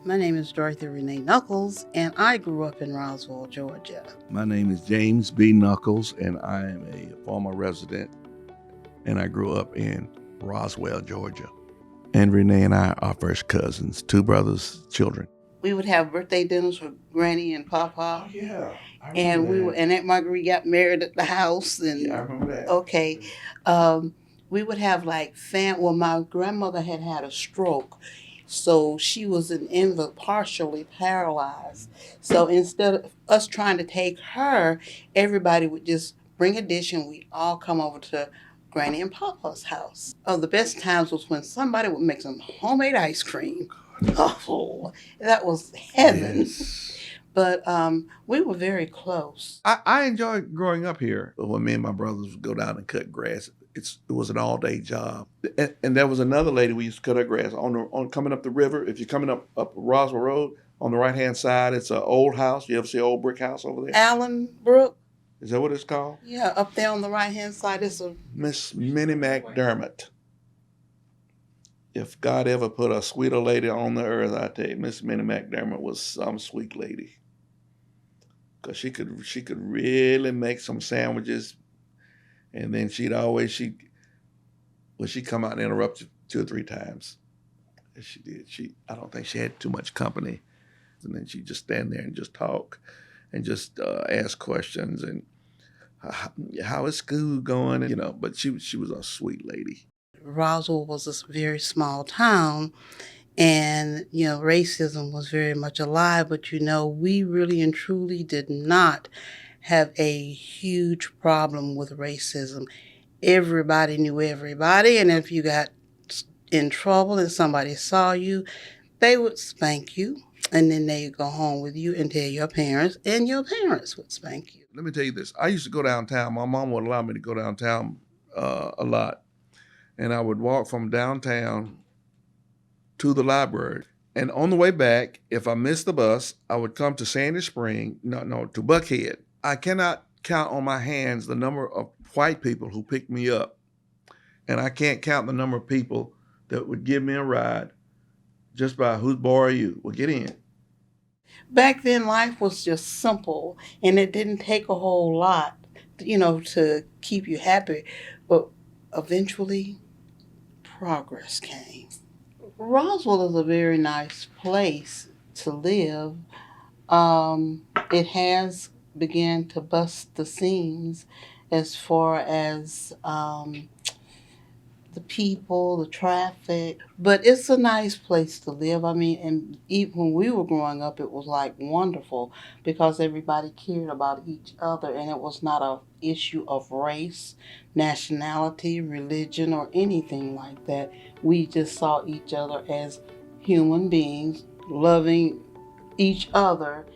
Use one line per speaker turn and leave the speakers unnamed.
My name is Dorothy Renee Nuckles, and I grew up in Roswell, Georgia.
My name is James B. Nuckles, and I am a former resident, and I grew up in Roswell, Georgia. And Renee and I are first cousins, two brothers, children.
We would have birthday dinners with Granny and Papa.
Oh, yeah. I
And
remember that.
and Aunt Marguerite got married at the house. And
Yeah, I remember that.
okay, we would have like well, my grandmother had a stroke, so she was an invalid, partially paralyzed. So instead of us trying to take her, everybody would just bring a dish and we'd all come over to Granny and Papa's house. Oh, the best times was when somebody would make some homemade ice cream. Oh, that was heaven.
Yes.
But we were very close.
I enjoyed growing up here. When me and my brothers would go down and cut grass, it was an all-day job. And there was another lady we used to cut her grass on coming up the river. If you're coming up Roswell Road, on the right-hand side, it's an old house. You ever see an old brick house over there?
Allen Brook.
Is that what it's called?
Yeah, up there on the right-hand side is a...
Miss Minnie McDermott. If God ever put a sweeter lady on the earth, I tell you, Miss Minnie McDermott was some sweet lady. Because she could really make some sandwiches. And then she'd come out and interrupt you 2 or 3 times. As she did. I don't think she had too much company. And then she'd just stand there and just talk and just ask questions and how is school going? And, but she was a sweet lady.
Roswell was a very small town, and racism was very much alive, but we really and truly did not have a huge problem with racism. Everybody knew everybody, and if you got in trouble and somebody saw you, they would spank you, and then they'd go home with you and tell your parents, and your parents would spank you.
Let me tell you this. I used to go downtown. My mom would allow me to go downtown a lot. And I would walk from downtown to the library. And on the way back, if I missed the bus, I would come to Sandy Spring, to Buckhead. I cannot count on my hands the number of white people who picked me up. And I can't count the number of people that would give me a ride just by whose boy are you? Well, get in.
Back then, life was just simple, and it didn't take a whole lot, to keep you happy. But eventually, progress came. Roswell is a very nice place to live. It has begun to bust the seams as far as the people, the traffic, but it's a nice place to live. I mean, and even when we were growing up, it was like wonderful because everybody cared about each other, and it was not an issue of race, nationality, religion, or anything like that. We just saw each other as human beings, loving each other